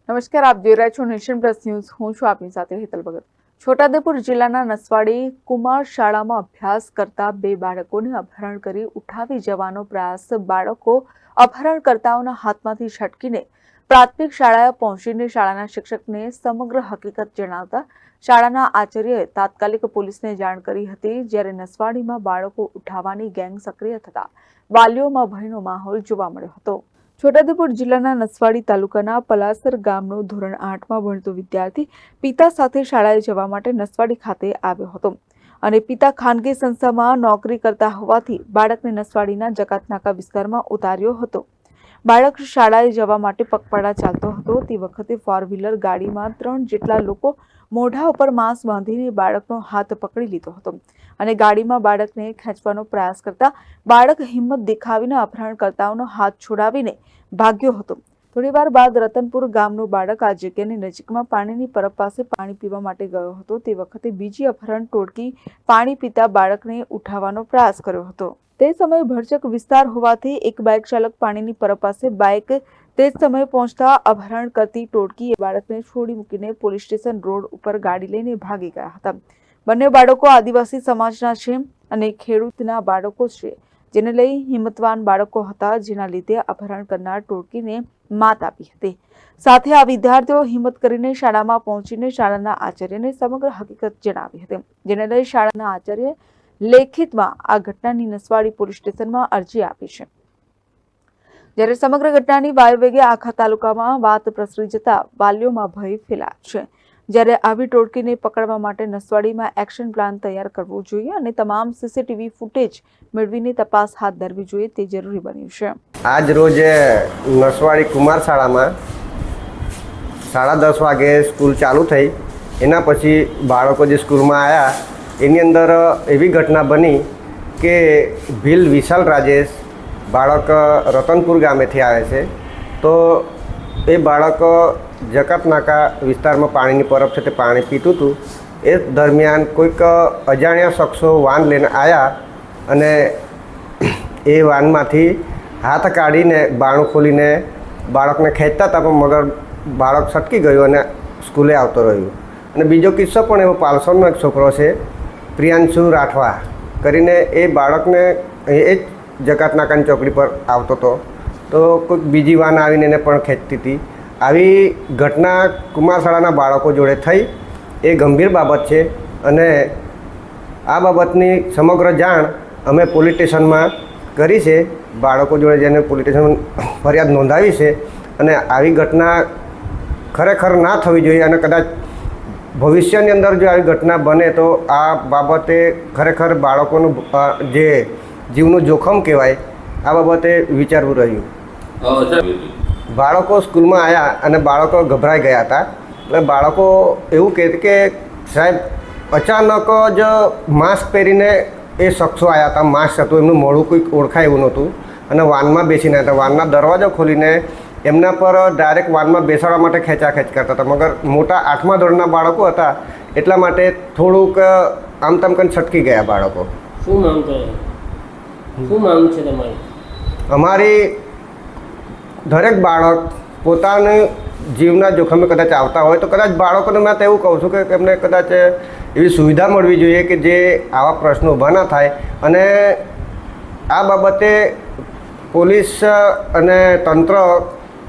નમસ્કાર, આપ જોઈ રહ્યા છો નેશન પ્લસ ન્યૂઝ. હું છું આપની સાથે હેતલ ભગત. છોટાઉદેપુર જિલ્લાના નસવાડી કુમાર શાળામાં અભ્યાસ કરતા 2 બાળકોને અપહરણ કરી ઉઠાવી જવાનો પ્રયાસ. બાળકો અપહરણકર્તાઓના હાથમાંથી છટકીને પ્રાથમિક શાળાએ પહોંચીને શાળાના શિક્ષકને સમગ્ર હકીકત જણાવતા શાળાના આચાર્યએ તાત્કાલિક પોલીસને જાણ કરી હતી. જ્યારે નસવાડીમાં બાળકો ઉઠાવવાની ગેંગ સક્રિય થતા વાલીઓમાં ભયનો માહોલ જોવા મળ્યો હતો. છોટાઉદેપુર જિલ્લાના નસવાડી તાલુકાના પલાસર ગામનો ધોરણ 8માં ભણતો વિદ્યાર્થી પિતા સાથે શાળાએ જવા માટે નસવાડી ખાતે આવ્યો હતો અને પિતા ખાનગી સંસ્થામાં નોકરી કરતા હોવાથી બાળકને નસવાડીના જકાતનાકા વિસ્તારમાં ઉતાર્યો હતો. બાળક શાળાએ જવા માટે પગપાળા ચાલતો હતો. તે વખતે 4-વ્હીલર ગાડીમાં 3 જેટલા લોકો મોઢા ઉપર માસ્ક બાંધીને બાળકનો હાથ પકડી લીધો હતો અને ગાડીમાં બાળકને ખેંચવાનો પ્રયાસ કરતા બાળક હિંમત દેખાવીને અપહરણકર્તાઓનો હાથ છોડાવીને ભાગ્યો હતો. થોડીવાર બાદ રતનપુર ગામનું બાળક આ જગ્યાની નજીકમાં પાણીની પરબ પાસે પાણી પીવા માટે ગયો હતો. તે વખતે બીજી અપહરણ ટોળકી પાણી પીતા બાળકને ઉઠાવવાનો પ્રયાસ કર્યો હતો. તે સમયે ભરચક વિસ્તાર હોવાથી એક બાઇક ચાલક પાણીની પરબ પાસે બાઇક તે જ સમયે પહોંચતા અપહરણ કરતી ટોળકીએ બાળકને છોડી મૂકીને પોલીસ સ્ટેશન રોડ ઉપર ગાડી લઈને ભાગી ગયા હતા. બંને બાળકો આદિવાસી સમાજના છે અને ખેડૂતના બાળકો છે, જેને લઈ હિંમતવાન બાળકો હતા, જેના લીધે અપહરણ કરનાર ટોળકીને માત આપી હતી. સાથે આ વિદ્યાર્થીઓ હિંમત કરીને શાળામાં પહોંચીને શાળાના આચાર્યને સમગ્ર હકીકત જણાવી હતી, જેને લઈ શાળાના આચાર્ય લેખિતમાં આ ઘટનાની નસવાડી પોલીસ સ્ટેશનમાં અરજી આપી છે. જ્યારે સમગ્ર ઘટનાની વાયુવેગે આખા તાલુકામાં વાત પ્રસરી જતા વાલીઓમાં ભય ફેલાયો છે. જ્યારે આવી ટોળકીને પકડવા માટે નસવાડીમાં એક્શન પ્લાન તૈયાર કરવો જોઈએ અને તમામ સીસીટીવી ફૂટેજ મેળવીને તપાસ હાથ ધરવી જોઈએ, તે જરૂરી બન્યું છે. આજ રોજ નસવાડી કુમાર શાળામાં 10:30 વાગે સ્કૂલ ચાલુ થઈ. એના પછી બાળકો જે સ્કૂલમાં આવ્યા એની અંદર એવી ઘટના બની કે ભીલ વિશાલ રાજેશ બાળક રતનપુર ગામેથી આવે છે. તો એ બાળક જકાતનાકા વિસ્તારમાં પાણીની પરબ છે તે પાણી પીતું હતું. એ દરમિયાન કોઈક અજાણ્યા શખ્સો વાન લઈને આવ્યા અને એ વાનમાંથી હાથ કાઢીને બાણું ખોલીને બાળકને ખેંચતા હતા, પણ મગર બાળક છટકી ગયું અને સ્કૂલે આવતો રહ્યો. અને બીજો કિસ્સો પણ એવો પાલસરનો એક છોકરો છે, પ્રિયાંશુ રાઠવા કરીને, એ બાળકને એ જ જકાતનાકાની ચોકડી પર આવતો હતો. તો કોઈક બીજી વાન આવીને એને પણ ખેંચતી હતી. આવી ઘટના કુમાર શાળાના બાળકો જોડે થઈ. એ ગંભીર બાબત છે અને આ બાબતની સમગ્ર જાણ અમે પોલીસ સ્ટેશનમાં કરી છે. બાળકો જોડે જઈને પોલીસ સ્ટેશન ફરિયાદ નોંધાવી છે અને આવી ઘટના ખરેખર ના થવી જોઈએ અને કદાચ ભવિષ્યની અંદર જો આવી ઘટના બને તો આ બાબતે ખરેખર બાળકોનું જે જીવનું જોખમ કહેવાય, આ બાબતે વિચારવું રહ્યું. બાળકો સ્કૂલમાં આવ્યા અને બાળકો ગભરાઈ ગયા હતા. એટલે બાળકો એવું કહેતા કે સાહેબ અચાનક જ માસ્ક પહેરીને એ શખ્સો આવ્યા હતા. માસ્ક હતું, એમનું મોઢું કોઈક ઓળખાય એવું નહોતું અને વાનમાં બેસીને હતા. વાનના દરવાજો ખોલીને એમના પર ડાયરેક્ટ વાનમાં બેસાડવા માટે ખેંચાખેંચ કરતા હતા. મગર મોટા 8મા ધોરણના બાળકો હતા એટલા માટે થોડુંક આમ તેમ કરીને છટકી ગયા બાળકો. શું માંગ છે તમારી? અમારી દરેક બાળક પોતાના જીવના જોખમે કદાચ આવતા હોય તો કદાચ બાળકોને મેં તો એવું કહું છું કે એમને કદાચ એવી સુવિધા મળવી જોઈએ કે જે આવા પ્રશ્નો ઊભા ના થાય. અને આ બાબતે પોલીસ અને તંત્ર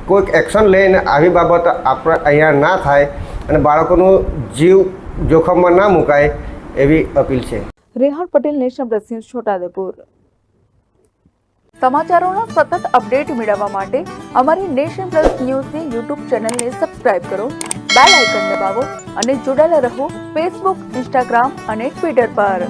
કોઈક એક્શન લઈને આવી બાબત આપણે અહીંયા ના થાય અને બાળકોનું જીવ જોખમમાં ના મુકાય એવી અપીલ છે. Rehan Patel, nation plus news, Chhota Udepur. સમાચારોના સતત અપડેટ મેળવવા માટે અમારી નેશન પ્લસ ન્યૂઝની યુટ્યુબ ચેનલને સબસ્ક્રાઇબ કરો, બેલ આઇકન દબાવો અને જોડાયેલા રહો ફેસબુક, ઇન્સ્ટાગ્રામ અને ટ્વિટર પર.